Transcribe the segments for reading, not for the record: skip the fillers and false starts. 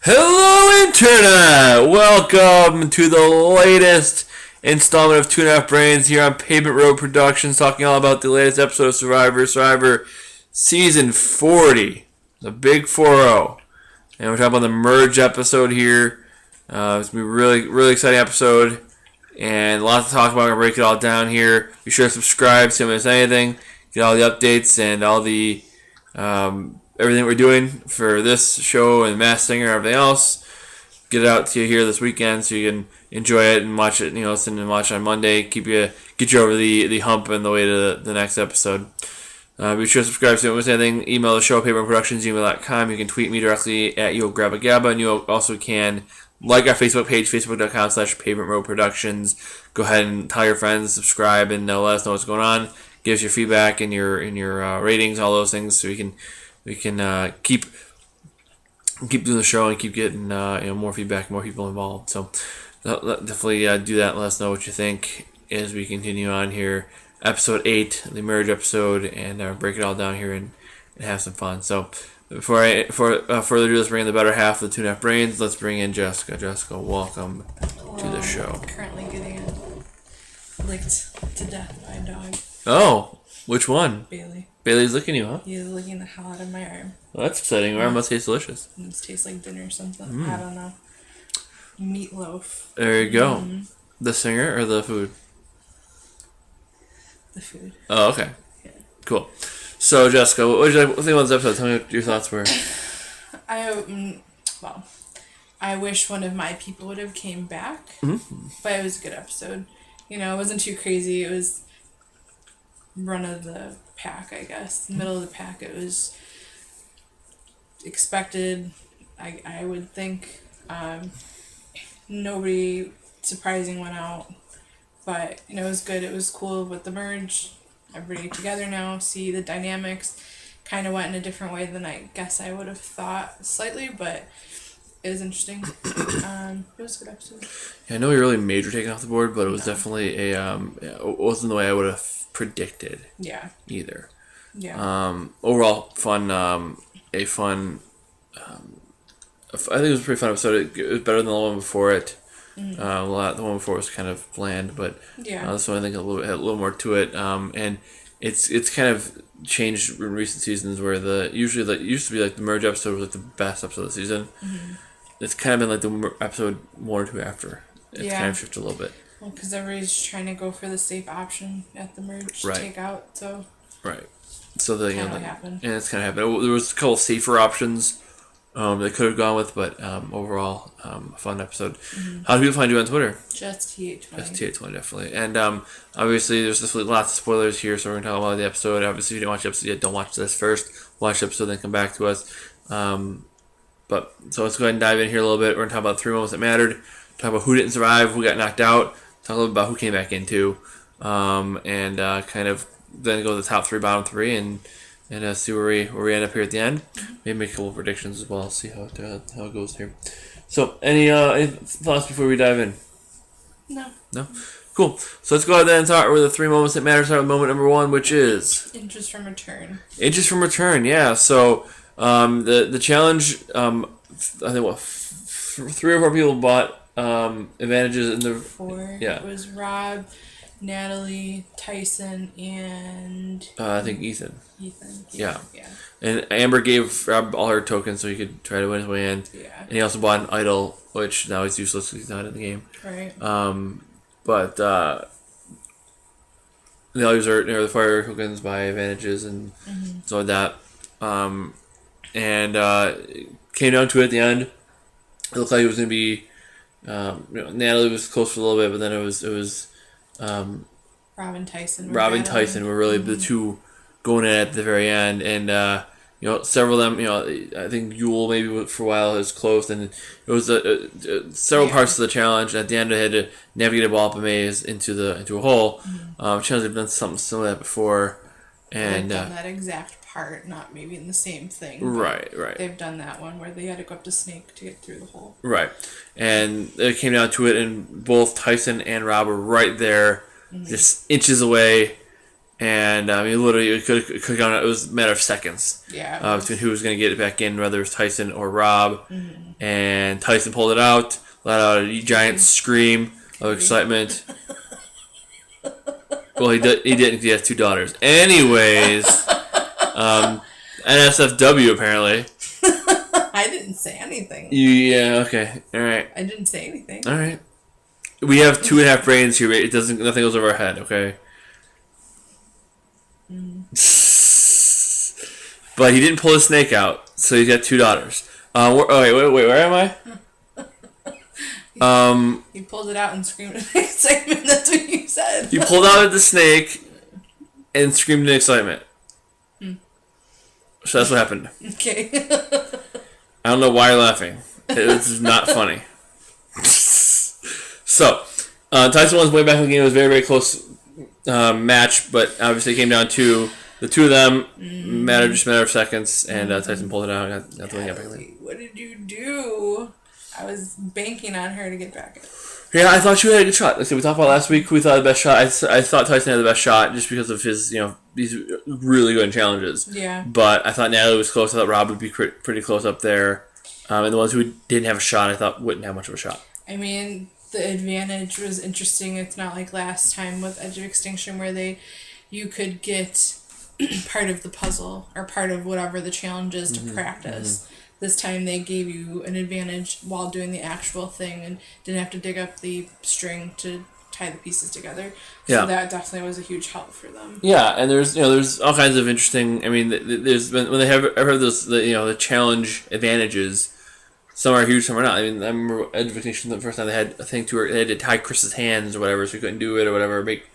Hello, Internet! Welcome to the latest installment of Two and a Half Brains here on Pavement Road Productions, talking all about the latest episode of Survivor Season 40, the Big 4-0. And we're talking about the merge episode here. It's going to be a really exciting episode, and lots to talk about. We're going to break it all down here. Be sure to subscribe so you don't miss anything, get all the updates and all the everything we're doing for this show and Masked Singer and everything else. Get it out to you here this weekend so you can enjoy it and watch it. Listen and watch on Monday. Get you over the hump and the way to the next episode. Be sure to subscribe so you don't miss anything. Email the show, paperproductions@gmail.com. You can tweet me directly at YoGrabbaGabba, and you also can like our Facebook page, facebook.com/pavementroadproductions. Go ahead and tell your friends, subscribe, and let us know what's going on. Give us your feedback and your ratings, all those things, so we can keep doing the show and keep getting more feedback, more people involved. So definitely do that. And let us know what you think as we continue on here. Episode 8, the merge episode, and break it all down here and have some fun. So before further ado, let's bring in the better half of the Two and a Half Brains. Let's bring in Jessica. Jessica, welcome to the show. Currently getting licked to death by a dog. Oh, which one? Bailey. Bailey's licking you, huh? He's licking the hell out of my arm. Well, that's exciting. Your arm must taste delicious. It tastes like dinner or something. I don't know. Meatloaf. There you go. The singer or the food? The food. Oh, okay. Yeah. Cool. So, Jessica, what did you think about this episode? Tell me what your thoughts were. I wish one of my people would have came back, but it was a good episode. It wasn't too crazy. It was run of the pack, I guess. Middle of the pack. It was expected, I would think. Nobody surprising went out, but it was good. It was cool with the merge. Everybody together now, see the dynamics. Kind of went in a different way than I guess I would have thought slightly, but it was interesting. It was a good episode. Yeah, I know you're really major taking off the board, but it was definitely it wasn't the way I would have predicted. Yeah. Either. Yeah. Overall, fun. I think it was a pretty fun episode. It was better than the one before it. The one before was kind of bland, but this one I think had a little more to it. And it's kind of changed in recent seasons where it used to be like the merge episode was like the best episode of the season. It's kind of been like the episode 1 or 2 after. It's kind of shifted a little bit. Well, because everybody's trying to go for the safe option at the merge to take out, so. Right. So happened. And it's kind of happened. There was a couple safer options they could have gone with, but overall, a fun episode. How do people find you on Twitter? Just T820. Just T820, definitely. And obviously, there's definitely lots of spoilers here, so we're going to talk about the episode. Obviously, if you didn't watch the episode yet, don't watch this first. Watch the episode, then come back to us. So let's go ahead and dive in here a little bit. We're going to talk about 3 moments that mattered. Talk about who didn't survive, who got knocked out. Talk a little bit about who came back in, too. And kind of then go to the top 3, bottom 3, and see where we end up here at the end. Maybe make a couple of predictions as well. See how it goes here. So, any thoughts before we dive in? No. Cool. So let's go ahead and start with the 3 moments that matter. Start with moment number 1, which is Inches from return. Inches from return. Yeah. So the challenge. I think 3 or 4 people bought advantages in the 4. Yeah. It was Rob, Natalie, Tyson, and I think Ethan. Yeah. And Amber gave Rob all her tokens so he could try to win his way in. Yeah. And he also bought an idol, which now he's useless because he's not in the game. Right. But the others are the fire tokens by advantages and so like that. And it came down to it at the end. It looked like it was going to be Natalie was close for a little bit, but then it was Rob and Tyson. Tyson were really the two going in at the very end, and several of them. I think Yule maybe for a while was close, and it was several parts of the challenge. At the end, they had to navigate a ball up a maze into a hole. Challenge had done something similar to that before, and done that exact part, not maybe in the same thing. Right. They've done that one where they had to go up to Snake to get through the hole. Right, and it came down to it, and both Tyson and Rob were right there, just inches away. And he literally it could have gone. It was a matter of seconds Yeah. between who was going to get it back in, whether it was Tyson or Rob. Mm-hmm. And Tyson pulled it out, let out a giant scream of excitement. Well, he didn't. He has 2 daughters. Anyways, NSFW apparently. I didn't say anything. Yeah. Okay. All right. I didn't say anything. All right. We have 2.5 brains here. It doesn't. Nothing goes over our head. Okay. But he didn't pull his snake out, so he's got 2 daughters. Wait. Where am I? He pulled it out and screamed in excitement. That's what you said. He pulled out the snake and screamed in excitement. So that's what happened. Okay. I don't know why you're laughing. It's not funny. So, Tyson won way back in the game. It was a very, very close match, but obviously it came down to the 2 of them. Just a matter of seconds, and Tyson pulled it out and got the win back in the game. What did you do? I was banking on her to get back in. Yeah, I thought you had a good shot. Like we talked about last week who we thought had the best shot. I thought Tyson had the best shot just because of his, he's really good in challenges. Yeah. But I thought Natalie was close. I thought Rob would be pretty close up there. And the ones who didn't have a shot, I thought wouldn't have much of a shot. I mean, the advantage was interesting. It's not like last time with Edge of Extinction where you could get part of the puzzle or part of whatever the challenge is to practice. This time they gave you an advantage while doing the actual thing and didn't have to dig up the string to tie the pieces together. So that definitely was a huge help for them. Yeah, and there's all kinds of interesting. I mean, there's been when they have ever those the challenge advantages. Some are huge, some are not. I mean, I remember Edge of Extinction the first time they had a thing to where they had to tie Chris's hands or whatever, so he couldn't do it or whatever, make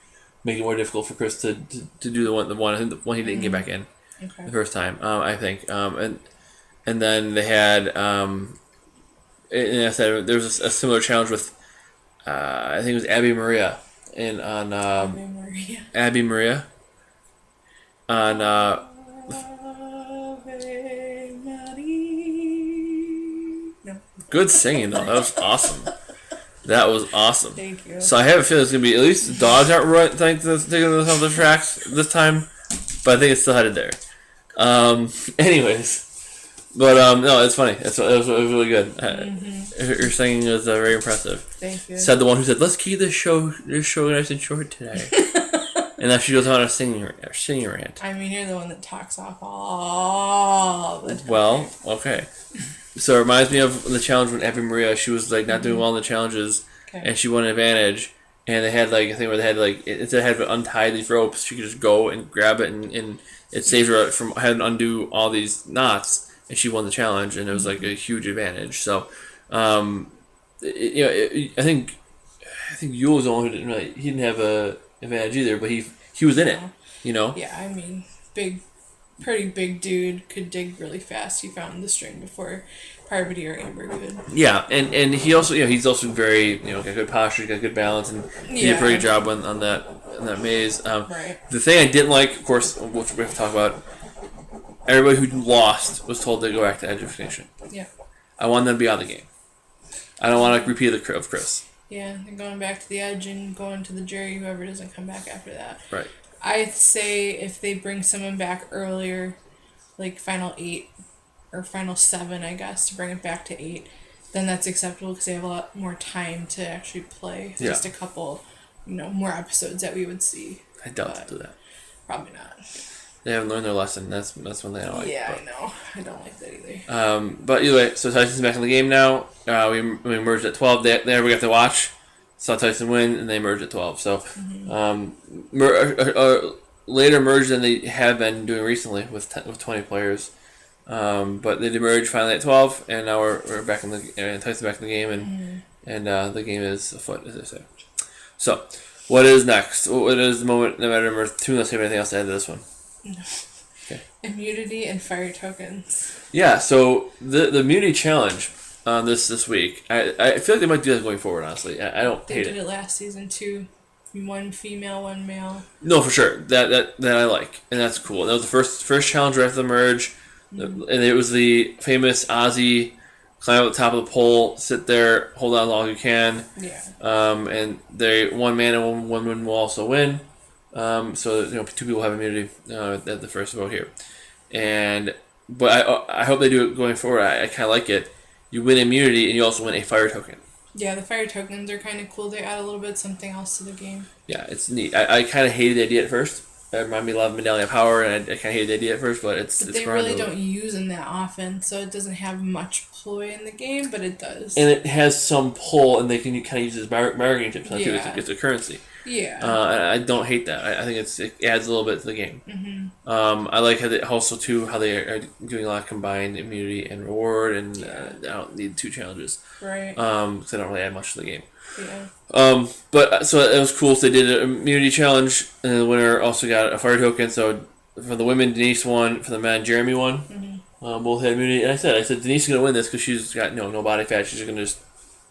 it more difficult for Chris to do the one he didn't get back in the first time. I think and then they had, and I said there was a similar challenge with, I think it was Abby Maria Abby Maria on good singing though. That was awesome. That was awesome. Thank you. So I have a feeling it's gonna be at least the dogs aren't taking themselves off the tracks this time, but I think it's still headed there. Anyways. But no, it's funny. It was really good. Your singing was very impressive. Thank you. Said the one who said, "Let's keep this show nice and short today." And now she goes on a singing rant. I mean, you're the one that talks off all the time. Well, okay. So it reminds me of the challenge when Abby Maria, she was like not doing well in the challenges, and she won an advantage. And they had like a thing where they had like instead of having to untie these ropes, she could just go and grab it, and it saved her from having to undo all these knots. And she won the challenge, and it was like a huge advantage. So, I think Yule was the one who he didn't have a advantage either, but he was in it, Yeah, I mean, pretty big dude, could dig really fast. He found the string before Parvati or Amber could. Yeah, and he also he's also very got good posture, he's got good balance, and he did a pretty good job on that maze. Right. The thing I didn't like, of course, which we have to talk about. Everybody who lost was told to go back to Edge of Extinction. Yeah. I want them to be out of the game. I don't want to repeat of Chris. Yeah, they're going back to the Edge and going to the jury, whoever doesn't come back after that. Right. I'd say if they bring someone back earlier, like Final 8 or Final 7, I guess, to bring it back to 8, then that's acceptable because they have a lot more time to actually play. Yeah. Just a couple, more episodes that we would see. I doubt they'll do that. Probably not. They haven't learned their lesson. That's one thing I don't like. Yeah, but. I know. I don't like that either. But either way, so Tyson's back in the game now. We merged at 12. They never got to watch. Saw Tyson win, and they merged at 12. So, later merged than they have been doing recently with 20 players. But they did merge finally at 12, and now we're back in the Tyson's back in the game, and the game is afoot, as they say. So, what is next? What is the moment? No matter number 2. Unless you have anything else to add to this one. No. Okay. Immunity and fire tokens. Yeah, so the immunity challenge this week, I feel like they might do that going forward, honestly. I don't hate it. They did it last season too. 1 female, 1 male. No, for sure. That I like, and that's cool. And that was the first challenge right after the merge, and it was the famous Ozzy climb up the top of the pole, sit there, hold on as long as you can. Yeah. And one man and one woman will also win. So 2 people have immunity at the first vote here, but I hope they do it going forward. I kind of like it. You win immunity and you also win a fire token. Yeah, the fire tokens are kind of cool. They add a little bit something else to the game. Yeah, it's neat. I kind of hated the idea at first. It reminded me a lot of Medallion of Power, and I kind of hated the idea at first, but it's they really don't use them that often, so it doesn't have much ploy in the game, but it does. And it has some pull, and they can kind of use it as bargaining chips too. It's a currency. Yeah. And I don't hate that. I think it adds a little bit to the game. I like how they are doing a lot of combined immunity and reward, and I don't need 2 challenges. Right. Because they don't really add much to the game. Yeah. But so it was cool. So they did an immunity challenge, and the winner also got a fire token. So for the women, Denise won. For the men, Jeremy won. Both had immunity. And I said Denise is gonna win this because she's got no body fat. She's gonna just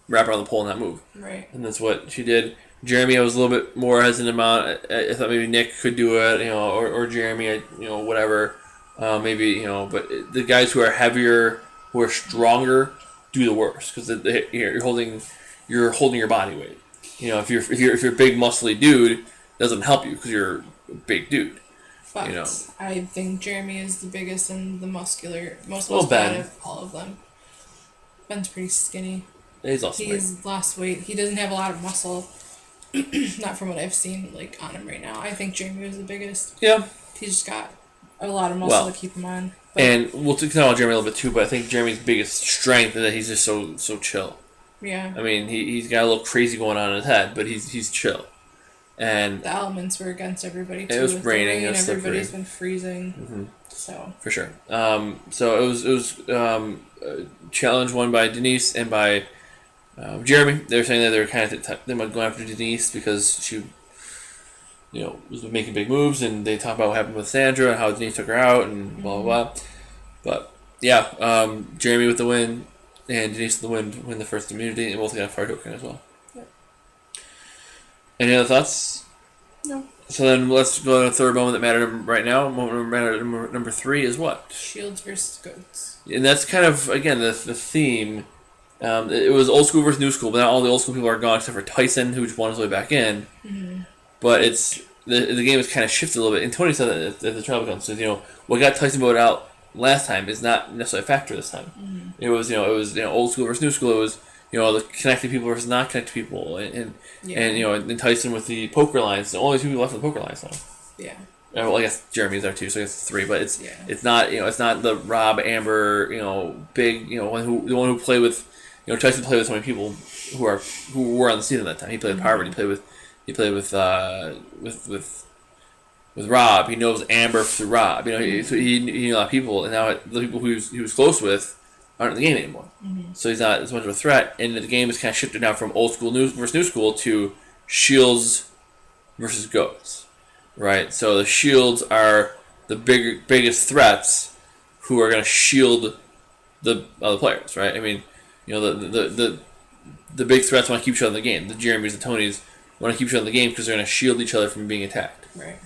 wrap around the pole and not move. Right. And that's what she did. Jeremy, I was a little bit more hesitant about. I thought maybe Nick could do it, or Jeremy, whatever, maybe, but the guys who are heavier, who are stronger, do the worst because you're holding your body weight. If you're a big muscly dude, it doesn't help you because you're a big dude. But I think Jeremy is the biggest and the most muscular out of all of them. Ben's pretty skinny. He's lost weight. He doesn't have a lot of muscle. Not from what I've seen, on him right now. I think Jeremy was the biggest. Yeah. He's just got a lot of muscle to keep him on. But, and we'll talk about Jeremy a little bit too, but I think Jeremy's biggest strength is that he's just so chill. Yeah. I mean, he's got a little crazy going on in his head, but he's chill. And the elements were against everybody too. It was raining. Everybody's been freezing. Mm-hmm. So for sure. So it was challenge won by Denise and by Jeremy. They were saying that they were kind of they might go after Denise because she, was making big moves, and they talk about what happened with Sandra and how Denise took her out and blah blah blah. But yeah, Jeremy with the win and Denise with the win the first immunity, and both got a fire token as well. Yep. Any other thoughts? No. So then let's go to the third moment that mattered right now. Moment mattered number 3 is what? Shields versus goats. And that's kind of, again, the theme. It was old school versus new school, but now all the old school people are gone except for Tyson, who just won his way back in. Mm-hmm. But it's the game has kind of shifted a little bit. And Tony said that at the trial comes, what got Tyson voted out last time is not necessarily a factor this time. Mm-hmm. It was old school versus new school. It was the connected people versus not connected people, and Tyson with the poker lines. The only 2 people left on the poker lines now. Yeah. Well, I guess Jeremy's there too, so I guess it's 3. But it's not it's not the Rob Amber big the one who played with Tyson played with so many people who were on the season at that time. He played with Harvard. He played with Rob. He knows Amber through Rob. He knew a lot of people, and now the people he was close with aren't in the game anymore. Mm-hmm. So he's not as much of a threat, and the game is kind of shifted now from old school versus new school to shields versus goats, right? So the shields are the biggest threats who are going to shield the other players, right? I mean, the big threats want to keep each other in the game. The Jeremys, the Tonys want to keep each other in the game because they're going to shield each other from being attacked. Right.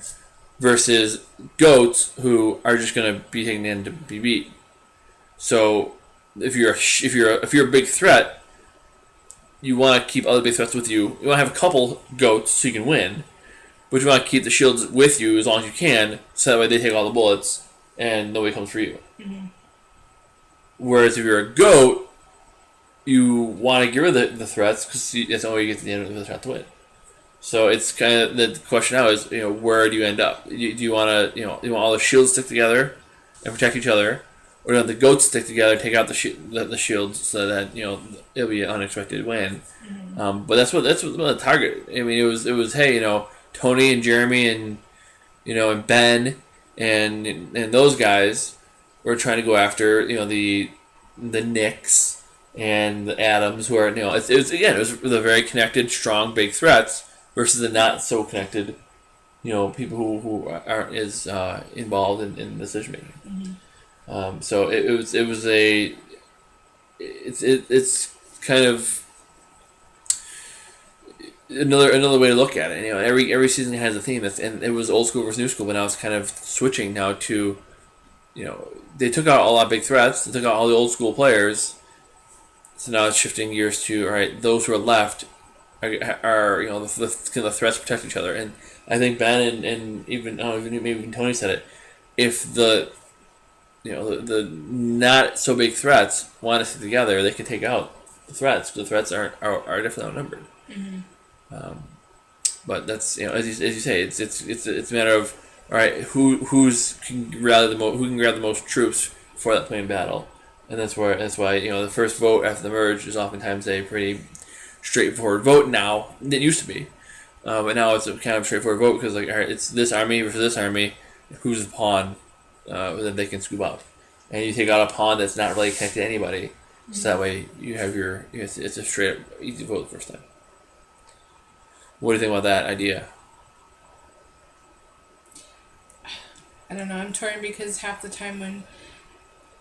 Versus goats who are just going to be taken in to be beat. So if you're a big threat, you want to keep other big threats with you. You want to have a couple goats so you can win, but you want to keep the shields with you as long as you can, so that way they take all the bullets and nobody comes for you. Mm-hmm. Whereas if you're a goat, you want to get rid of the threats because that's the only way you get to the end of the threat to win. So it's kind of the question now is where do you end up? Do you want to you want all the shields stick together and protect each other? Or the goats stick together, take out the shields, so that it'll be an unexpected win. Mm-hmm. But that's what the target. I mean, it was hey, Tony and Jeremy and and Ben and those guys were trying to go after the Knicks and the Adams, who are it was the very connected, strong, big threats versus the not so connected people who aren't as involved in decision making. Mm-hmm. So it's kind of another way to look at it. Every season has a theme, and it was old school versus new school, but now it's kind of switching now to, they took out a lot of big threats, they took out all the old school players, so now it's shifting gears to, all right, those who are left, are the threats protect each other. And I think Ben and even maybe even Tony said it. If the the not so big threats want to stick together, they can take out the threats. The threats are definitely outnumbered. But that's as you say, it's a matter of all right, who can rally who can grab the most troops for that plane battle, and that's why the first vote after the merge is oftentimes a pretty straightforward vote now. It used to be, but now it's a kind of straightforward vote because all right, it's this army versus this army. Who's the pawn that they can scoop up, and you take out a pawn that's not really connected to anybody, so that way you have it's a straight up easy vote the first time. What do you think about that idea? I don't know. I'm torn because half the time when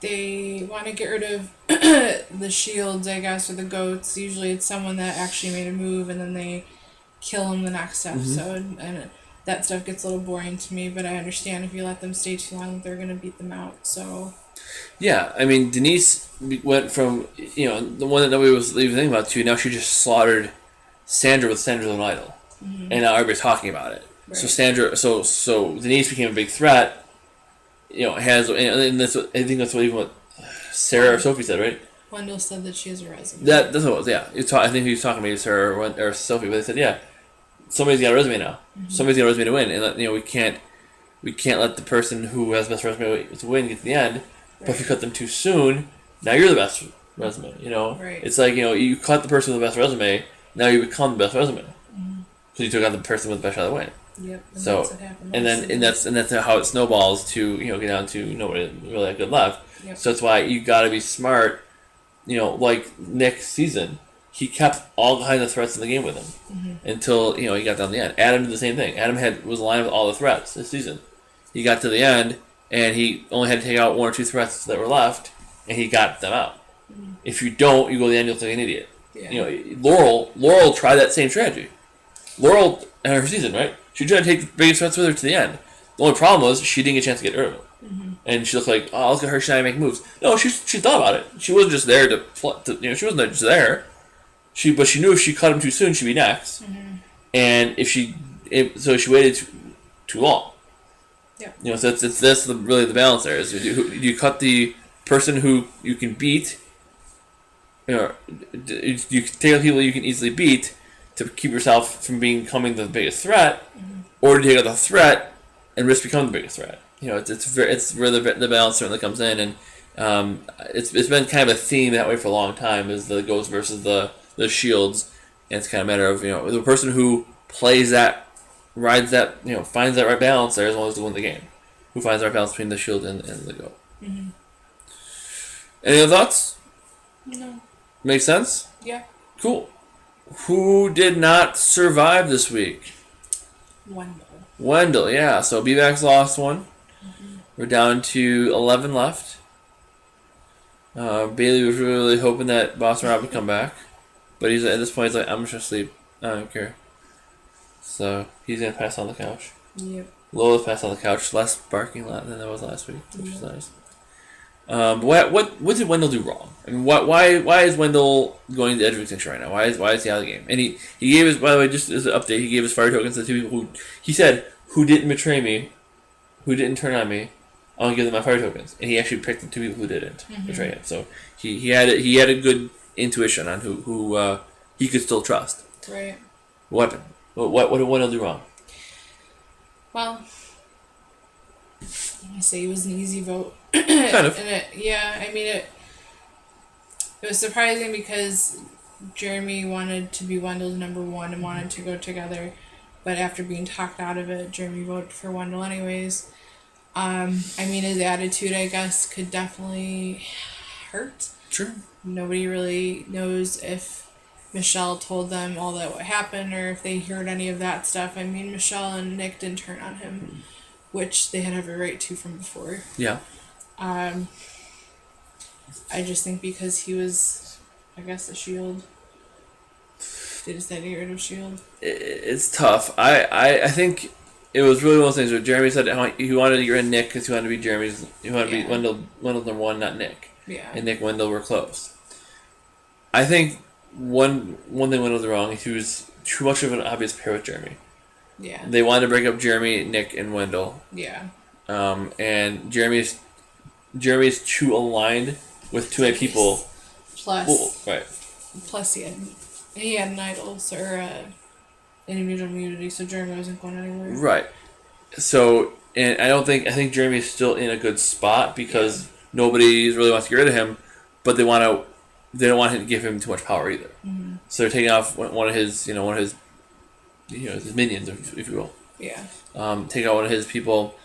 they want to get rid of the shields, I guess, or the goats, usually it's someone that actually made a move and then they kill them the next episode. And that stuff gets a little boring to me, but I understand if you let them stay too long, they're going to beat them out. So. Yeah, I mean, Denise went from, the one that nobody was even thinking about to now she just slaughtered Sandra with Sandra's own idol. And now everybody's talking about it. Right. So Sandra, so Denise became a big threat. Has and that's what, I think that's what Sarah or Sophie said, right? Wendell said that she has a resume. That's what it was. Yeah, I think he was talking maybe Sarah or Sophie, but they said somebody's got a resume now. Somebody's got a resume to win, and we can't let the person who has the best resume to win get to the end. Right. But if you cut them too soon, now you're the best resume. Right. It's like you cut the person with the best resume, now you become the best resume. So you took out the person with the best shot to win. Yep. And so that's what happened and that's how it snowballs to get down to nobody really that good left. Yep. So that's why you got to be smart. Like Nick's season, he kept all kinds of threats in the game with him until he got down to the end. Adam did the same thing. Adam was aligned with all the threats this season. He got to the end and he only had to take out one or two threats that were left, and he got them out. If you don't, you go to the end, you'll look like an idiot. Yeah. Laurel tried that same strategy. Laurel in her season, right? She tried to take the biggest threats with her to the end. The only problem was she didn't get a chance to get rid of it. And she looked like, oh, look at her trying to make moves. No, she thought about it. She wasn't just there she wasn't just there. But she knew if she cut him too soon, she'd be next. And so she waited too long. Yeah. So that's really the balance there. Is you cut the person who you can beat. You take out people you can easily beat to keep yourself from becoming the biggest threat, or to take out the threat and risk becoming the biggest threat. It's where the balance certainly comes in, and it's been kind of a theme that way for a long time, is the ghosts versus the shields, and it's kind of a matter of the person who plays that, rides that, finds that right balance there as long as they win the game. Who finds the right balance between the shield and the goat. Any other thoughts? No. Make sense? Yeah. Cool. Who did not survive this week? Wendell, yeah. So B-Back's lost one. We're down to 11 left. Bailey was really hoping that Boston Rob would come back. But at this point, he's like, I'm just going to sleep. I don't care. So he's going to pass on the couch. Yep. Lola passed on the couch. Less barking than there was last week, which is nice. What did Wendell do wrong? I mean, why is Wendell going to edge of extinction right now? Why is he out of the game? And he gave his, by the way, just as an update, he gave his fire tokens to two people he said who didn't betray me, who didn't turn on me. I'll give them my fire tokens, and he actually picked the two people who didn't betray him. So he had a good intuition on who he could still trust. Right. What did Wendell do wrong? Well, I say it was an easy vote. Kind of. And it was surprising because Jeremy wanted to be Wendell's number one and wanted to go together, but after being talked out of it, Jeremy voted for Wendell anyways. His attitude, I guess, could definitely hurt. Sure. Nobody really knows if Michelle told them all that what happened or if they heard any of that stuff. I mean, Michelle and Nick didn't turn on him, which they had every right to from before. Yeah. I just think because he was, I guess, a shield. They decided to get rid of shield. It's tough. I think it was really one of those things where Jeremy said he wanted to get rid of Nick because he wanted to be Jeremy's. He wanted to be Wendell's number one, not Nick. Yeah. And Nick and Wendell were close. I think one thing went wrong. He was too much of an obvious pair with Jeremy. Yeah. They wanted to break up Jeremy, Nick, and Wendell. Yeah. And Jeremy's too aligned with too many people. Plus, right. Plus, he had an idols or an individual immunity, so Jeremy wasn't going anywhere. Right. So, and I think Jeremy's still in a good spot because nobody really wants to get rid of him, but they don't want him to give him too much power either. Mm-hmm. So they're taking off one of his his minions, if you will. Yeah. Take out one of his people,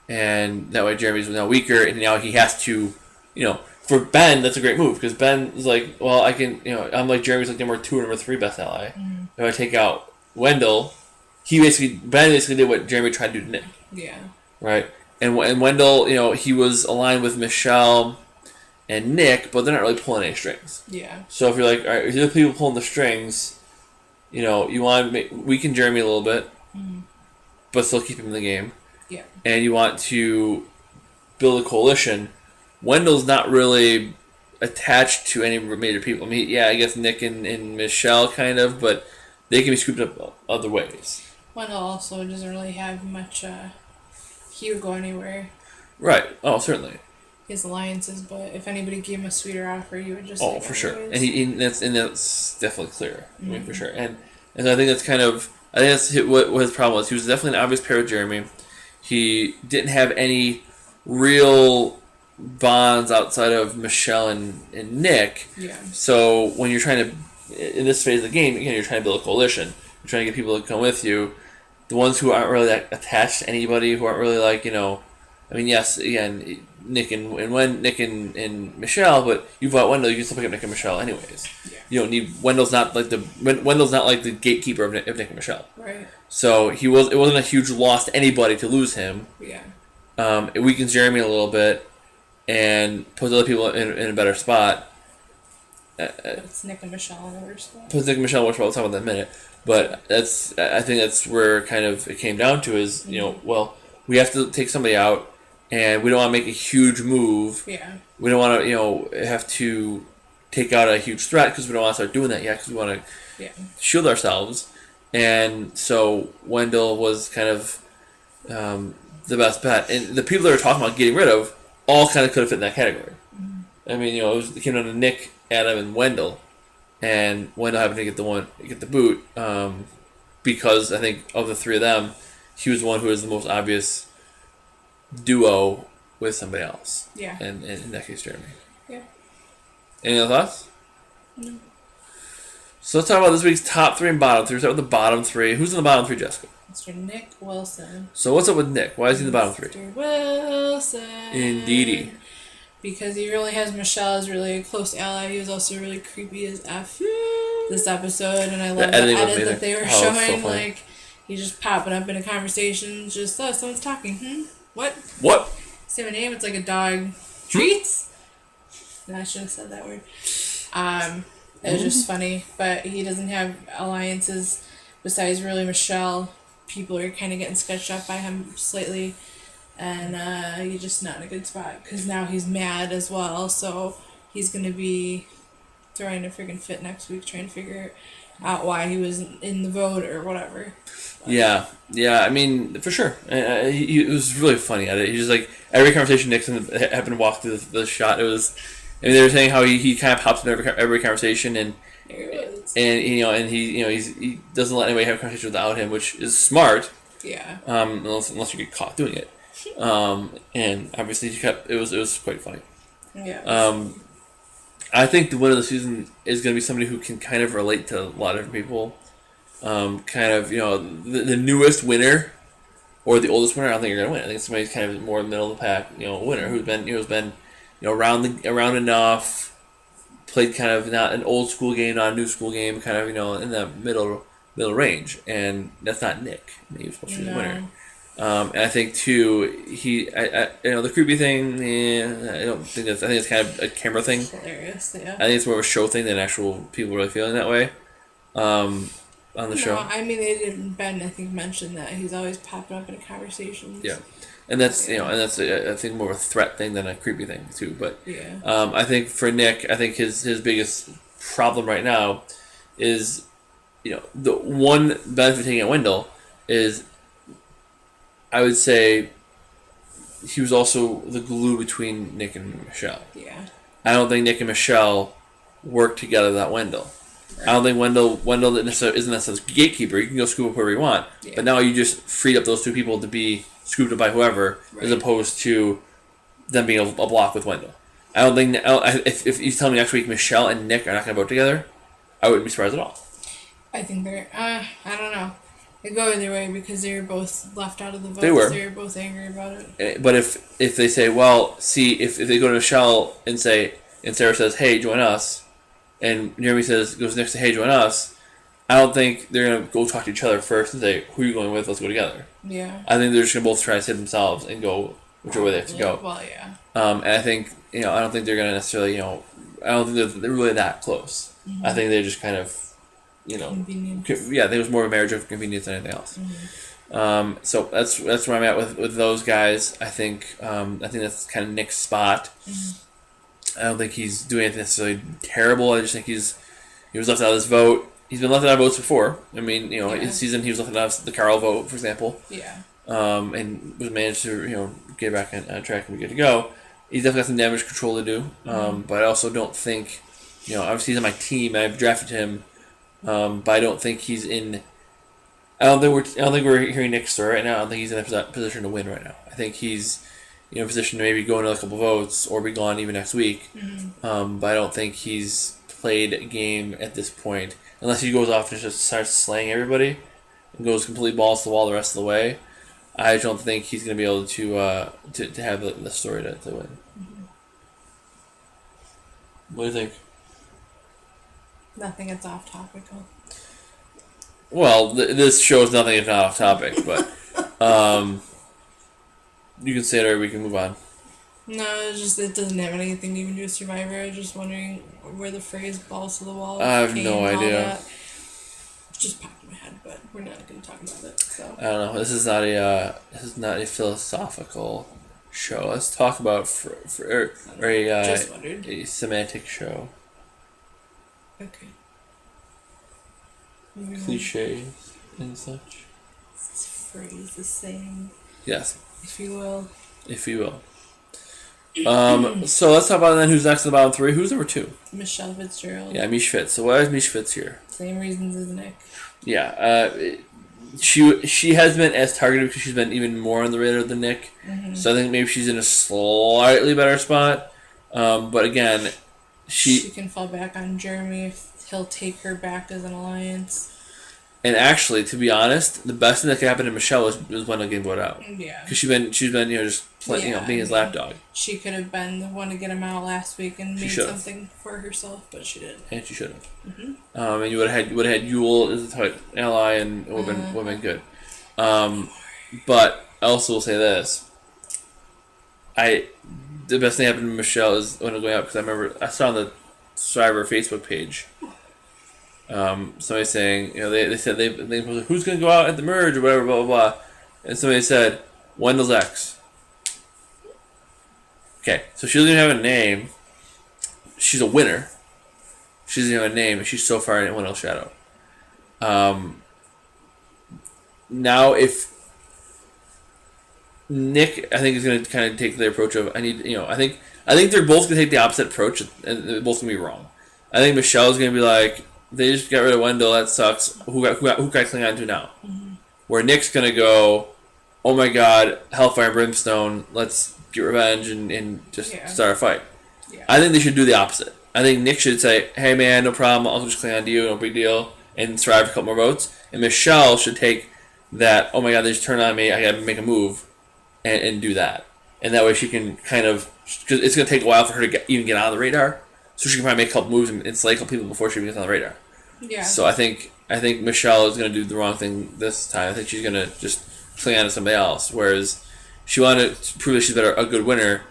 and that way Jeremy's now weaker, and now he has to, for Ben, that's a great move because Ben is like, well, I can, I'm like Jeremy's like number 2 or number 3 best ally. Mm-hmm. If I take out Wendell, Ben basically did what Jeremy tried to do to Nick. Yeah. Right, and Wendell, he was aligned with Michelle and Nick, but they're not really pulling any strings. Yeah. So if you're like, all right, if the people pulling the strings, you want to weaken Jeremy a little bit, but still keep him in the game. Yeah. And you want to build a coalition. Wendell's not really attached to any major people. I mean, yeah, I guess Nick and Michelle kind of, but they can be scooped up other ways. Wendell also doesn't really have much. He would go anywhere. Right. Oh, certainly. His alliances, but if anybody gave him a sweeter offer, he would just. Oh, for sure, and that's definitely clear. I mean, for sure, and I think that's what his problem was. He was definitely an obvious pair with Jeremy. He didn't have any real bonds outside of Michelle and Nick. Yeah. So when you're trying to, in this phase of the game, again, you're trying to build a coalition. You're trying to get people to come with you. The ones who aren't really attached to anybody, who aren't really like, I mean, yes, again, Nick and Michelle, but you bought Wendell, you can still pick up Nick and Michelle anyways. Yeah. You don't need Wendell's not like the gatekeeper of Nick and Michelle. Right. So it wasn't a huge loss to anybody to lose him. Yeah. It weakens Jeremy a little bit and puts other people in a better spot. It's Nick and Michelle in a worse spot. Puts Nick and Michelle in a worse spot. We'll talk about that in a minute. But I think that's where kind of it came down to is, well, we have to take somebody out, and we don't want to make a huge move. Yeah. We don't want to, have to take out a huge threat because we don't want to start doing that yet because we want to shield ourselves. And so Wendell was kind of the best bet. And the people that were talking about getting rid of all kind of could have fit in that category. Mm-hmm. I mean, it came down to Nick, Adam, and Wendell. And Wendell happened to get the boot because I think of the three of them, he was the one who was the most obvious duo with somebody else. Yeah. And in that case, Jeremy. Yeah. Any other thoughts? No. So let's talk about this week's top 3 and bottom 3. We'll start with the bottom 3. Who's in the bottom 3, Jessica? Mr. Nick Wilson. So what's up with Nick? Why is he in the bottom 3? Mr. Wilson. Indeedy. Because he really has Michelle as really a close ally. He was also really creepy as F this episode, and I love the edit that they were showing. So like, he's just popping up in a conversation, just, oh, someone's talking. What? Say my name, it's like a dog. Treats? No, I should have said that word. It was just funny, but he doesn't have alliances besides really Michelle. People are kind of getting sketched up by him slightly. And he's just not in a good spot because now he's mad as well. So he's going to be throwing a freaking fit next week trying to figure out why he was in the vote or whatever. But yeah. I mean, for sure. He was really funny at it. He just like every conversation Nixon happened to walk through the shot. It was. I mean, they were saying how he kind of pops in every conversation and he doesn't let anybody have a conversation without him, which is smart. Yeah. Unless you get caught doing it. And obviously it was quite funny. Yeah. I think the winner of the season is going to be somebody who can kind of relate to a lot of different people. The newest winner or the oldest winner. I don't think you're going to win. I think somebody's kind of more middle of the pack, winner who's been around enough, played kind of not an old school game, not a new school game, kind of in that middle range. And that's not Nick. He was supposed to be the winner. And I think too, the creepy thing. I don't think that's. I think it's kind of a camera thing. Hilarious, yeah. I think it's more of a show thing than actual people really feeling that way. On the show. I mean, they didn't. Ben, I think, mentioned that he's always popping up in conversations. Yeah, and that's I think more of a threat thing than a creepy thing too. But yeah. I think for Nick, I think his biggest problem right now is, the one benefit of taking at Wendell is, I would say, he was also the glue between Nick and Michelle. Yeah. I don't think Nick and Michelle work together without Wendell. Right. I don't think Wendell isn't necessarily a gatekeeper. You can go scoop up whoever you want. Yeah. But now you just freed up those two people to be scooped up by whoever, right, as opposed to them being a block with Wendell. I don't think... If you tell me next week Michelle and Nick are not going to vote together, I wouldn't be surprised at all. I think they're... I don't know. They go either way because they were both left out of the vote. They were both angry about it. But if they say, well, see, if they go to Michelle and Sarah says, hey, join us, and Jeremy goes next to hey, join us, I don't think they're going to go talk to each other first and say, who are you going with? Let's go together. Yeah. I think they're just going to both try to save themselves and go whichever way they have to go. Well, yeah. And I think, I don't think they're going to necessarily, I don't think they're really that close. Mm-hmm. I think they just kind of, convenience. Yeah, I think it was more of a marriage of convenience than anything else. Mm-hmm. So that's where I'm at with those guys. I think that's kind of Nick's spot. Mm-hmm. I don't think he's doing anything necessarily terrible. I just think he was left out of this vote. He's been left out of votes before. I mean, his season he was left out of the Carl vote, for example. Yeah. And was managed to get back on track and be good to go. He's definitely got some damage control to do. But I also don't think, obviously he's on my team. I've drafted him. But I don't think he's in. I don't think we're hearing Nick's story right now. I don't think he's in a position to win right now. I think he's in a position to maybe go another couple votes or be gone even next week. Mm-hmm. But I don't think he's played a game at this point unless he goes off and just starts slaying everybody and goes completely balls to the wall the rest of the way. I don't think he's going to be able to have the story to win. Mm-hmm. What do you think? Nothing. It's off topic. Well, this shows nothing if not off topic, but you can say it or we can move on. No, it doesn't have anything to even do with Survivor. I was just wondering where the phrase "balls to the wall" I have no idea. It just popped in my head, but we're not going to talk about it. So I don't know. This is not a philosophical show. Let's talk about a semantic show. Okay. Cliches and such. Phrase, the saying. Yes. If you will. So let's talk about then who's next in the bottom three. Who's number 2? Michelle Fitzgerald. Yeah, Mish Fitz. So why is Mish Fitz here? Same reasons as Nick. Yeah. She has been as targeted because she's been even more on the radar than Nick. Mm-hmm. So I think maybe she's in a slightly better spot. But again, she can fall back on Jeremy if he'll take her back as an alliance. And actually, to be honest, the best thing that could happen to Michelle was Wendell getting voted out. Yeah. Because she's been just being his lapdog. She could have been the one to get him out last week and made something for herself, but she didn't. And she should have. Mm-hmm. And you would have had Yule as a tight ally, and it would have been good. But I also will say this: the best thing that happened to Michelle is Wendell going out, because I remember I saw on the Survivor Facebook page. Somebody saying, they said they who's going to go out at the merge or whatever, blah, blah, blah. And somebody said, Wendell's ex. Okay, so she doesn't even have a name. She's a winner. She doesn't have a name, and she's so far in Wendell's shadow. Now, if Nick, I think, is going to kind of take the approach of, I think they're both going to take the opposite approach, and they're both going to be wrong. I think Michelle's going to be like, they just got rid of Wendell. That sucks. Who can I cling on to now? Mm-hmm. Where Nick's gonna go, oh my God, Hellfire and Brimstone. Let's get revenge and just start a fight. Yeah. I think they should do the opposite. I think Nick should say, hey man, no problem. I'll just cling on to you. No big deal. And survive a couple more votes. And Michelle should take that. Oh my God, they just turned on me. I gotta make a move, and do that. And that way she can kind of, because it's gonna take a while for her to even get on the radar. So she can probably make a couple moves and slay a couple people before she gets on the radar. Yeah. So I think Michelle is going to do the wrong thing this time. I think she's going to just cling on to somebody else. Whereas she wanted to prove that she's a good winner.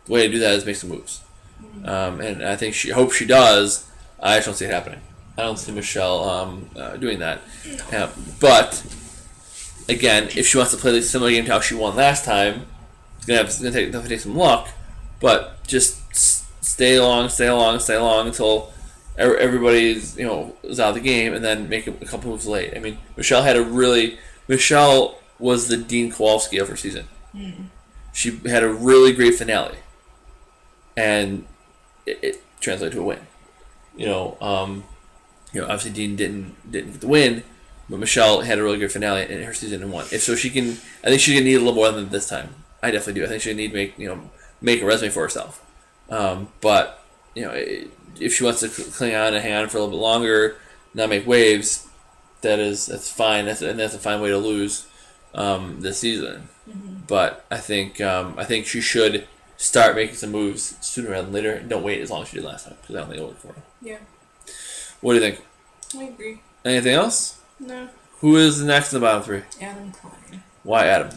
The way to do that is make some moves. Mm-hmm. And I think hope she does. I just don't see it happening. I don't see Michelle doing that. No. But again, if she wants to play the similar game to how she won last time, it's going to take some luck. But just stay along until everybody's is out of the game, and then make a couple moves late. I mean, Michelle was the Dean Kowalski of her season. She had a really great finale, and it translated to a win. Obviously Dean didn't get the win, but Michelle had a really good finale in her season and won. I think she's gonna need a little more than this time. I definitely do. I think she's gonna need to make a resume for herself. But if she wants to cling on and hang on for a little bit longer, not make waves, that's fine. That's a fine way to lose this season. But I think she should start making some moves sooner rather than later, and don't wait as long as she did last time, because I don't think it'll work for her. Yeah. What do you think? I agree. Anything else? No. Who is next in the bottom three? Adam Klein. Why Adam?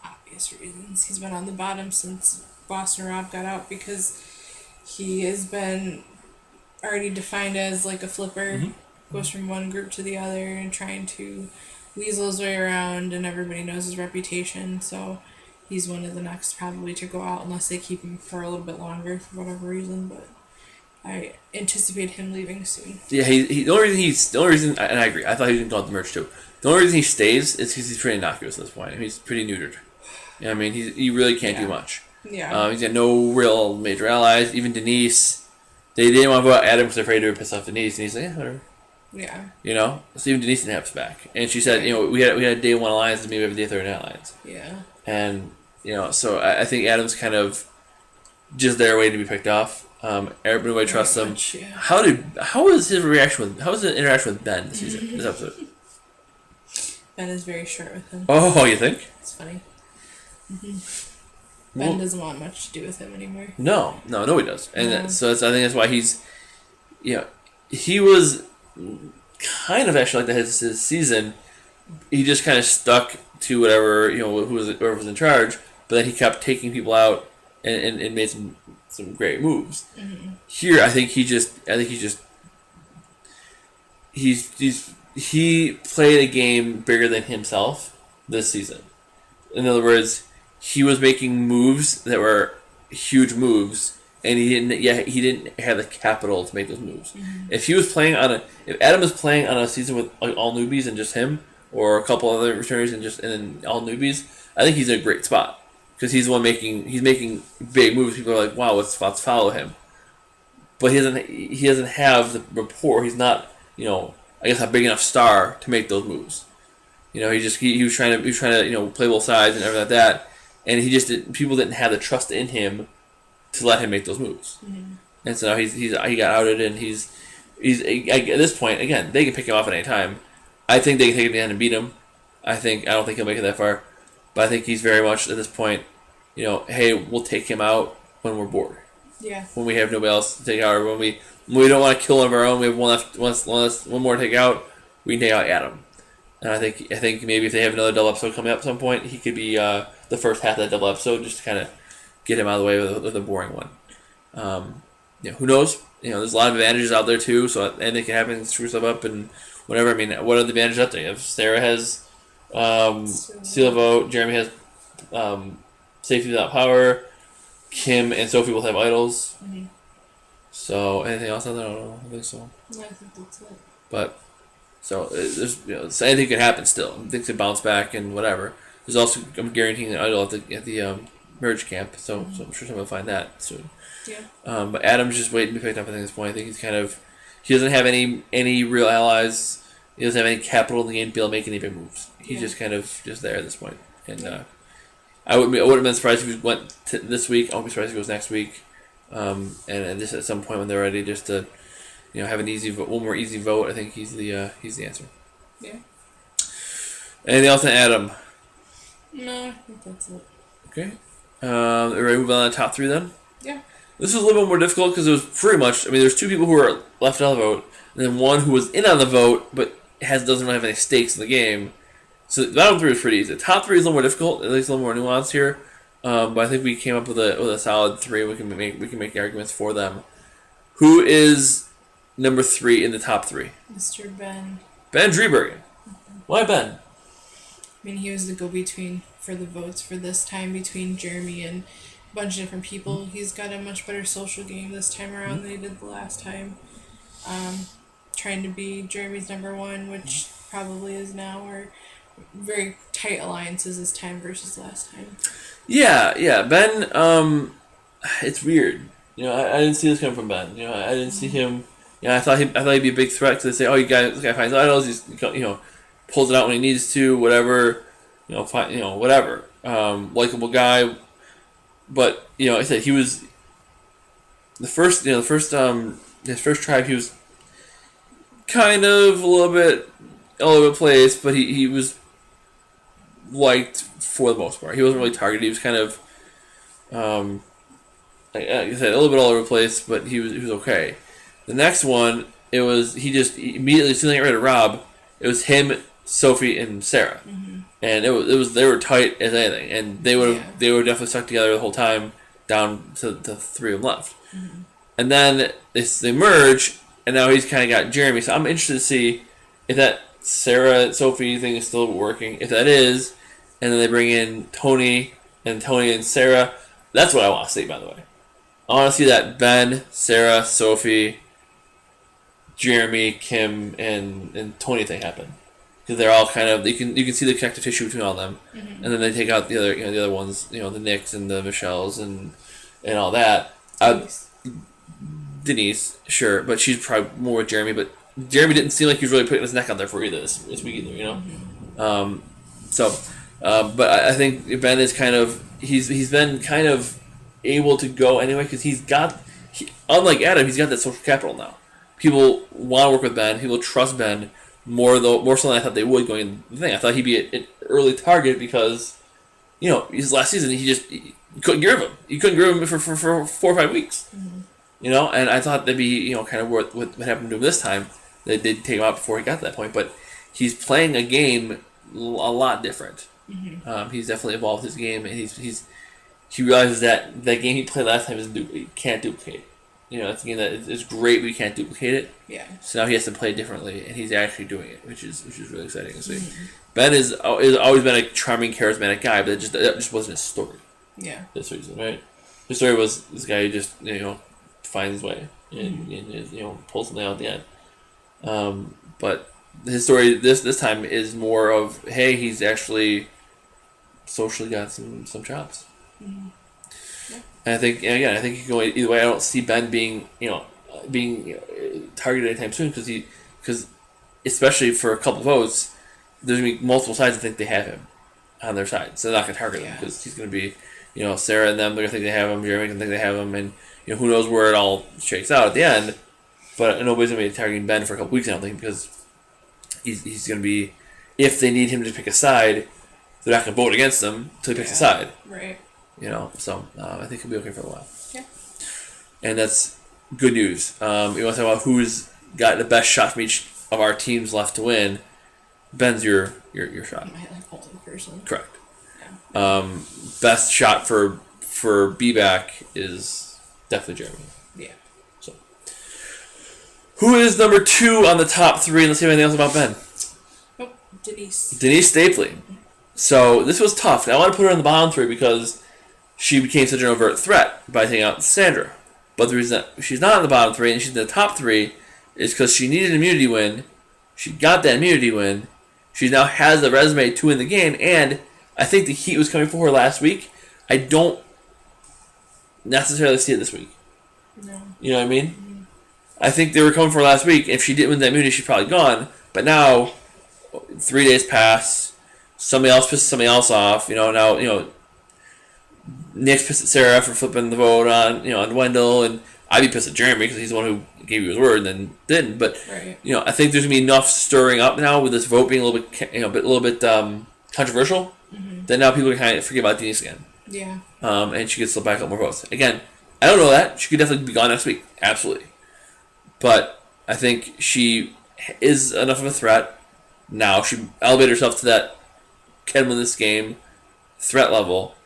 Obvious reasons. He's been on the bottom since Boston Rob got out, because he has been already defined as like a flipper. Goes from one group to the other and trying to weasel his way around, and everybody knows his reputation, so he's one of the next probably to go out unless they keep him for a little bit longer for whatever reason, but I anticipate him leaving soon. Yeah, the only reason, and I agree, I thought he was going to go out the merch too. The only reason he stays is because he's pretty innocuous at this point. I mean, he's pretty neutered. I mean, he really can't do much. Yeah. He's got no real major allies. Even Denise, they didn't want to go out Adam because they're afraid to piss off Denise, and he's like, yeah, whatever. Yeah. So even Denise didn't have his back, and she said, we had a day one alliance, and maybe we have a day 30 alliance. Yeah. And so I think Adam's kind of just there waiting to be picked off. Everybody trusts him. Yeah. How was his interaction with Ben this season, this episode? Ben is very short with him. Oh, you think? It's funny. Ben doesn't want much to do with him anymore. No, he does, and I think that's why he's, he was kind of actually like that his season. He just kind of stuck to whatever whoever was in charge, but then he kept taking people out and made some great moves. Here, I think he played a game bigger than himself this season. In other words, he was making moves that were huge moves, and he didn't have the capital to make those moves. If Adam was playing on a season with like all newbies and just him, or a couple other returners and then all newbies, I think he's in a great spot because he's the one making big moves. People are like, wow, let's follow him. But he doesn't have the rapport. He's not I guess a big enough star to make those moves. He was trying to play both sides and everything like that, and people didn't have the trust in him to let him make those moves. And so now he got outed, and he's at this point again they can pick him off at any time. I think they can take him down and beat him. I don't think he'll make it that far, but I think he's very much at this point. Hey, we'll take him out when we're bored. Yeah. When we have nobody else to take out, or when we don't want to kill one of our own, we have one more to take out. We can take out Adam. And I think maybe if they have another double episode coming up at some point, he could be the first half of that double episode, just to kind of get him out of the way with a boring one. Who knows? There's a lot of advantages out there too, so anything can happen, screw stuff up and whatever. I mean, what are the advantages out there? If Sarah has seal of vote, Jeremy has safety without power, Kim and Sophie both have idols. So anything else out there? I don't think so. No, I think that's it. But so there's anything can happen still. Things can bounce back and whatever. There's also I'm guaranteeing an idol at the merge camp, so I'm sure someone will find that soon. Yeah. But Adam's just waiting to be picked up. I think at this point, I think he doesn't have any real allies. He doesn't have any capital in the game to be able to make any big moves. He's just kind of just there at this point. And I wouldn't have been surprised if he went this week. I won't be surprised if he goes next week. And just at some point when they're ready, just to have an easy one more easy vote. I think he's the answer. Yeah. Anything else on Adam? No, I think that's it. Okay. Are we ready to move on to the top three then? Yeah. This is a little bit more difficult because it was pretty much. There's two people who are left out of the vote, and then one who was in on the vote but doesn't really have any stakes in the game. So the bottom three is pretty easy. The top three is a little more difficult, at least a little more nuanced here. But I think we came up with a solid three. We can make the arguments for them. Who is number 3 in the top 3? Mr. Ben. Ben Driebergen. Why Ben? He was the go-between for the votes for this time between Jeremy and a bunch of different people. He's got a much better social game this time around than he did the last time. trying to be Jeremy's number one, which probably is now, or very tight alliances this time versus last time. Yeah. Ben, it's weird. I didn't see this coming from Ben. I didn't see him. I thought he'd be a big threat because they say, oh, this guy finds idols. He's pulls it out when he needs to, whatever. Whatever. Likable guy, but I said he was the first. His first tribe, he was kind of a little bit all over the place, but he was liked for the most part. He wasn't really targeted. He was kind of, like I said, a little bit all over the place, but he was okay. The next one, he just immediately, as soon as I got rid of Rob, it was him, Sophie, and Sarah, and it was they were tight as anything, and they were definitely stuck together the whole time down to the three of them left, and then they merge, and now he's kind of got Jeremy. So I'm interested to see if that Sarah Sophie thing is still working. If that is, and then they bring in Tony and Sarah. That's what I want to see, by the way. I want to see that Ben, Sarah, Sophie, Jeremy, Kim, and Tony thing happen, because they're all kind of you can see the connective tissue between all of them, and then they take out the other ones, the Nicks and the Michelles and all that. Denise, sure, but she's probably more with Jeremy. But Jeremy didn't seem like he was really putting his neck out there for either this week either, but I think Ben is kind of he's been kind of able to go anyway because unlike Adam, he's got that social capital now. People want to work with Ben. People trust Ben more so than I thought they would going into the thing. I thought he'd be an early target because his last season he couldn't get rid of him. You couldn't get rid of him for 4 or 5 weeks. And I thought that'd be kind of what happened to him this time. They did take him out before he got to that point, but he's playing a game a lot different. He's definitely evolved his game, and he realizes that game he played last time he can't duplicate. It's a game that is great, but you can't duplicate it. Yeah. So now he has to play differently, and he's actually doing it, which is really exciting to see. Ben is always been a charming, charismatic guy, but that just wasn't his story. Yeah. This reason, right? His story was this guy who just finds his way and pulls something out at the end. But his story this time is more of, hey, he's actually socially got some chops. Yeah. And I think you can go either way. I don't see Ben being targeted anytime soon because especially for a couple votes, there's gonna be multiple sides that think they have him on their side, so they're not gonna target him because he's gonna be Sarah and them. They're gonna think they have him. Jeremy gonna think they have him, and who knows where it all shakes out at the end. But nobody's gonna be targeting Ben for a couple weeks, I don't think, because he's gonna be, if they need him to pick a side, they're not gonna vote against him until he picks a side. Right. So I think he'll be okay for a while. Yeah. And that's good news. You want to talk about who's got the best shot from each of our teams left to win? Ben's your shot. My only person. Correct. Yeah. Best shot for B-back is definitely Jeremy. Yeah. So, who is number 2 on the top 3? Let's see anything else about Ben. Nope. Denise Stapley. So this was tough. Now, I want to put her in the bottom 3 because she became such an overt threat by taking out Sandra. But the reason that she's not in the bottom 3 and she's in the top 3 is because she needed an immunity win. She got that immunity win. She now has the resume to win the game, and I think the heat was coming for her last week. I don't necessarily see it this week. No. You know what I mean? Mm-hmm. I think they were coming for her last week. If she didn't win that immunity, she's probably gone. But now, 3 days pass. Somebody else pisses somebody else off. Now Nick's pissed at Sarah for flipping the vote on Wendell, and I'd be pissed at Jeremy because he's the one who gave you his word and then didn't. But right. I think there's gonna be enough stirring up now with this vote being a little bit controversial. Mm-hmm. That now people can kind of forget about Denise again. Yeah. And she could still back up more votes. Again, I don't know that she could definitely be gone next week, absolutely. But I think she is enough of a threat now. She elevated herself to that can win this game threat level,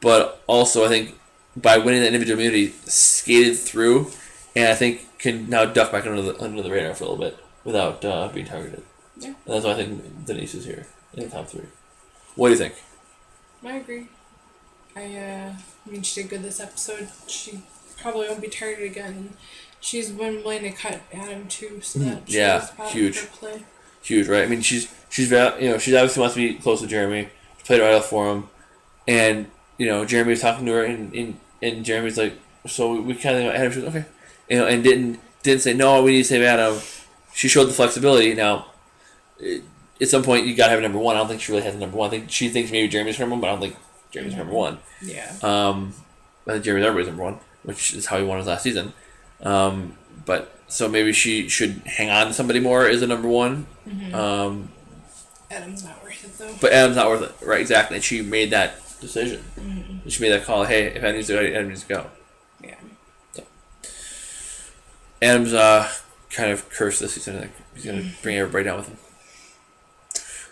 but also I think by winning that individual immunity, skated through, and I think can now duck back under the radar for a little bit without being targeted. Yeah. And that's why I think Denise is here in the top 3. What do you think? I agree. I mean, she did good this episode. She probably won't be targeted again She's been willing to cut Adam too, so that Yeah, shows about huge. her play. Huge, right? I mean, she's she obviously wants to be close to Jeremy. She played right out for him, and Jeremy was talking to her, and Jeremy's like, so we kind of Adam. She was okay, and didn't say no. We need to save Adam. She showed the flexibility. Now, at some point, you gotta have a number one. I don't think she really has a number one. I think she thinks maybe Jeremy's number one, but I don't think Jeremy's number one. Yeah. I think Jeremy's everybody's number one, which is how he won his last season. But so maybe she should hang on to somebody more as a number one. Adam's not worth it though. But Adam's not worth it, right? Exactly. And she made that decision. She made that call. Hey, if Adam needs to go, Adam needs to go. Yeah. So. Adam's kind of cursed this season. Like, he's gonna bring everybody down with him.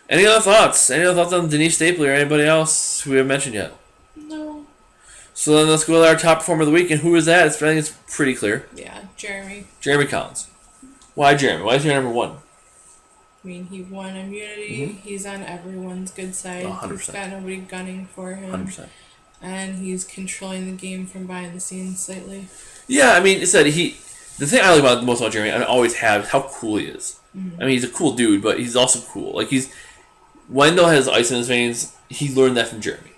Any other thoughts? Any other thoughts on Denise Stapler or anybody else who we haven't mentioned yet? No. So then let's go with our top performer of the week, and who is that? I think it's pretty clear. Yeah, Jeremy. Jeremy Collins. Why Jeremy? Why is he number one? I mean, he won immunity. He's on everyone's good side. 100%. He's got nobody gunning for him. 100%. And he's controlling the game from behind the scenes slightly. Yeah, I mean, the thing I like about most about Jeremy, I always have, is how cool he is. I mean, he's a cool dude, but he's also cool. Like, Wendell has ice in his veins. He learned that from Jeremy.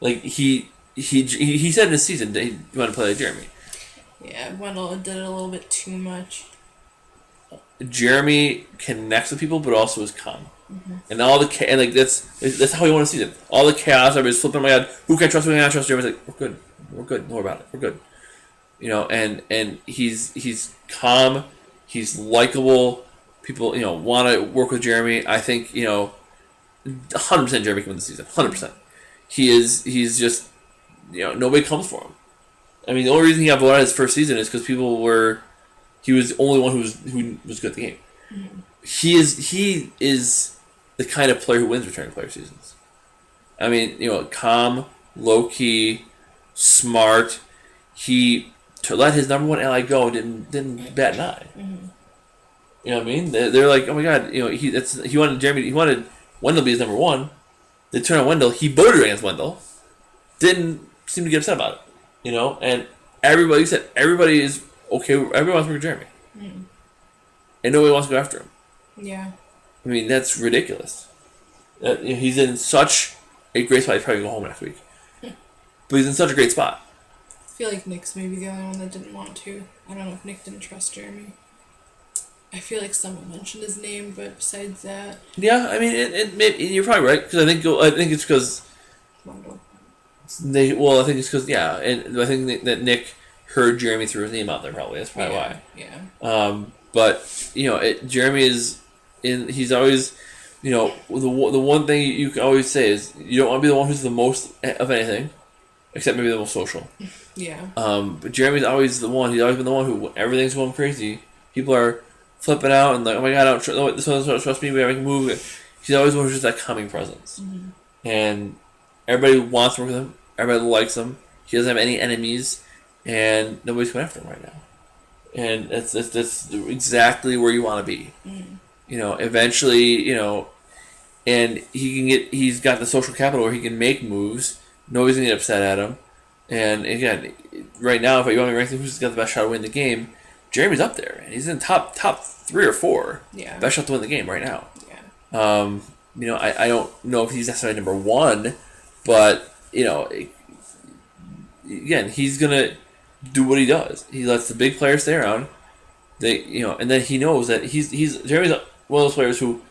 Like, he said in his season that he wanted to play like Jeremy. Yeah, Wendell did it a little bit too much. Jeremy connects with people, but also is calm. And all the and like that's how you want to see them. All the chaos, everybody's flipping. Oh my God, who can I trust? Who can I trust? Jeremy's like, we're good. Don't worry about it. We're good. And he's calm. He's likable. People want to work with Jeremy. I think 100% Jeremy can win the season. 100%. He's just nobody comes for him. I mean, the only reason he got voted out his first season is because he was the only one who was good at the game. He is the kind of player who wins returning player seasons. I mean, calm, low key, smart. He to let his number one ally go didn't bat an eye. You know what I mean? They're like, oh my God, he wanted Jeremy. He wanted Wendell to be his number one. They turned on Wendell. He voted against Wendell. Didn't seem to get upset about it. And everybody said everybody is okay. Everybody wants to work with Jeremy, and nobody wants to go after him. Yeah. I mean, that's ridiculous. He's in such a great spot. He's probably going to go home next week, but he's in such a great spot. I feel like Nick's maybe the only one that didn't want to. I don't know if Nick didn't trust Jeremy. I feel like someone mentioned his name, but besides that, Yeah, I mean, you're probably right because I think it's because Wendell. I think it's because and I think that Nick heard Jeremy threw his name out there. Probably that's probably why. Yeah. But Jeremy is he's always, the one thing you can always say is you don't want to be the one who's the most of anything, except maybe the most social. Yeah. But Jeremy's always the one. He's always been the one who everything's going crazy. People are flipping out and like, oh my God, this one doesn't trust me. We gotta make a move. He's always the one who's just that calming presence, and everybody wants to work with him. Everybody likes him. He doesn't have any enemies, and nobody's going after him right now. And that's exactly where you want to be. Eventually, and he's got the social capital where he can make moves. Nobody's gonna get upset at him. And again, right now, if you want me to rank who's got the best shot to win the game, Jeremy's up there, and he's in top 3 or 4. Yeah. Best shot to win the game right now. Yeah. I don't know if he's necessarily number 1, but again, he's gonna do what he does. He lets the big players stay around. And then he knows that Jeremy's one of those players who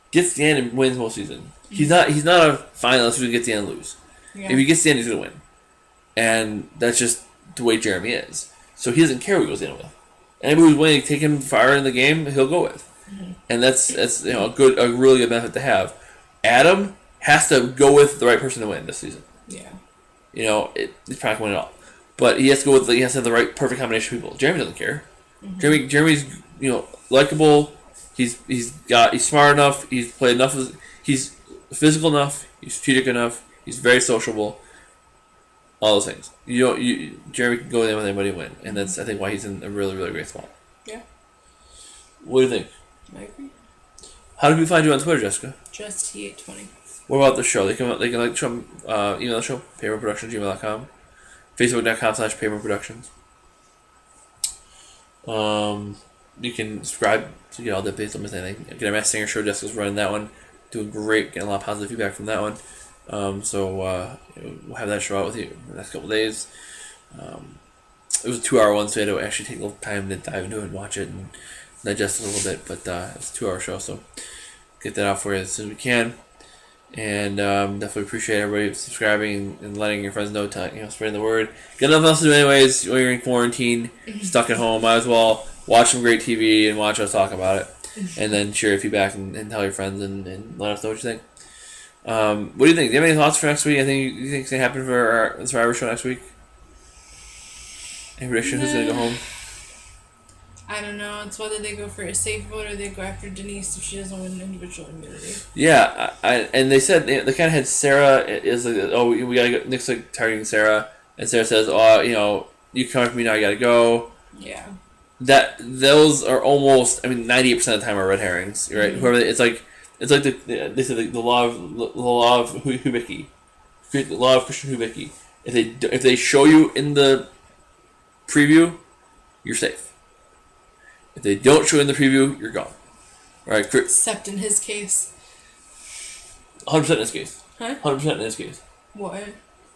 gets to the end and wins the whole season. He's not a finalist who gets to the end and lose. Yeah. If he gets to the end, he's gonna win, and that's just the way Jeremy is. So he doesn't care who he goes in with. Anybody who's willing to take him far in the game, he'll go with, and that's a really good benefit to have. Adam has to go with the right person to win this season. Yeah. He's probably going to win it all, but he has to go with he has to have the right perfect combination of people. Jeremy doesn't care. Jeremy's likable. He's smart enough. He's played enough. He's physical enough. He's strategic enough. He's very sociable. All those things. Jeremy can go in with anybody and win, and that's I think why he's in a really really great spot. Yeah. What do you think? I agree. How do we find you on Twitter, Jessica? Just T820. What about the show? They can email the show, paperproductions@gmail.com, facebook.com/paperproductions. You can subscribe to get all the updates. Don't miss anything. Get our Masked Singer show. Jessica's running that one, doing great. Getting a lot of positive feedback from that one. We'll have that show out with you in the next couple days. It was a 2-hour one, so I had to actually take a little time to dive into it and watch it and digest it a little bit. But it's a 2-hour show, so get that out for you as soon as we can. And definitely appreciate everybody subscribing and letting your friends know, spreading the word. Got nothing else to do anyways when you're in quarantine, stuck at home. Might as well watch some great TV and watch us talk about it. And then share your feedback and tell your friends and let us know what you think. What do you think? Do you have any thoughts for next week? Anything you think is going to happen for our Survivor show next week? Any prediction who's going to go home? I don't know. It's whether they go for a safe vote or they go after Denise if she doesn't win individual immunity. Yeah, and they said they kind of had Sarah is like, oh, we gotta go. Nick's like targeting Sarah, and Sarah says, oh, you come with me now, I gotta go. Yeah. Those are almost, 98% of the time are red herrings, right? Mm-hmm. Whoever they said the law of Hubicki, the law of Christian Hubicki. If they show you in the preview, you're safe. If they don't show in the preview, you're gone. Right? Except in his case. 100% in his case. Huh? 100% in his case. What?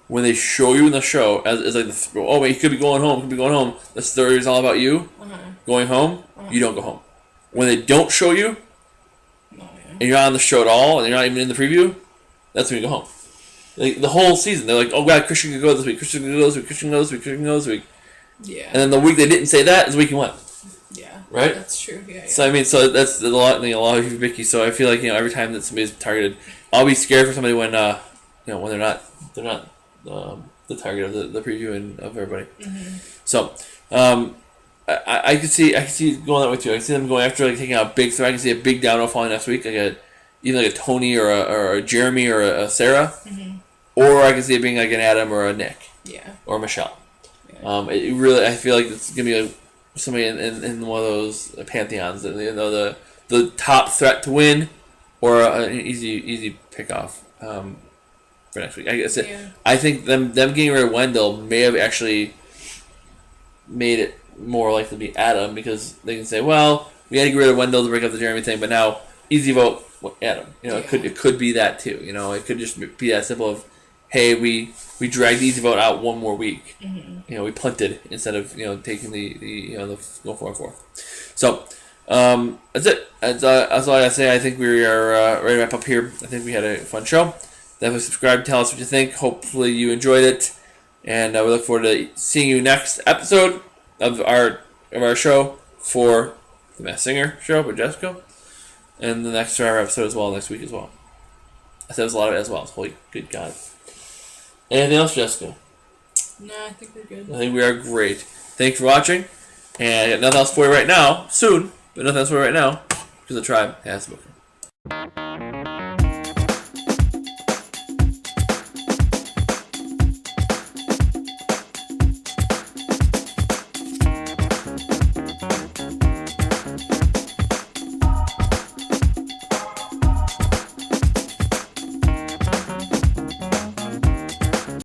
When they show you in the show, as like, oh, wait, he could be going home. The story is all about you going home. You don't go home. When they don't show you, and you're not on the show at all, and you're not even in the preview, that's when you go home. Like, the whole season, they're like, oh, God, Christian could go this week. Christian could go this week. Christian goes this week. Yeah. And then the week they didn't say that is the week you went. Yeah. Right? That's true. Yeah. So that's a lot of Vicky. So I feel like every time that somebody's targeted, I'll be scared for somebody when when they're not the target of the preview and of everybody. Mm-hmm. So I could see going that way too. I can see them going after taking out a big threat. I can see a big downhill falling next week, either a Tony or a Jeremy or a Sarah, or I can see it being like an Adam or a Nick, or a Michelle. Yeah. It really, I feel like it's gonna be somebody in one of those pantheons, the top threat to win, or an easy pick off for next week. I guess I think them getting rid of Wendell may have actually made it more likely to be Adam, because they can say, well, we had to get rid of Wendell to break up the Jeremy thing, but now easy vote Adam. It could be that too. It could just be that simple of, hey, we dragged the easy vote out one more week. Mm-hmm. We punted instead of taking the going 4-4. So that's it. That's all I gotta say. I think we are ready to wrap up here. I think we had a fun show. Definitely subscribe. Tell us what you think. Hopefully you enjoyed it, and we look forward to seeing you next episode of our show for the Masked Singer show with Jessica, and the next Survivor episode as well next week as well. I said it was a lot of it as well. Holy good God. Anything else, Jessica? No, I think we're good. I think we are great. Thank you for watching. And I got nothing else for you right now. Soon, but nothing else for you right now, because the tribe has spoken.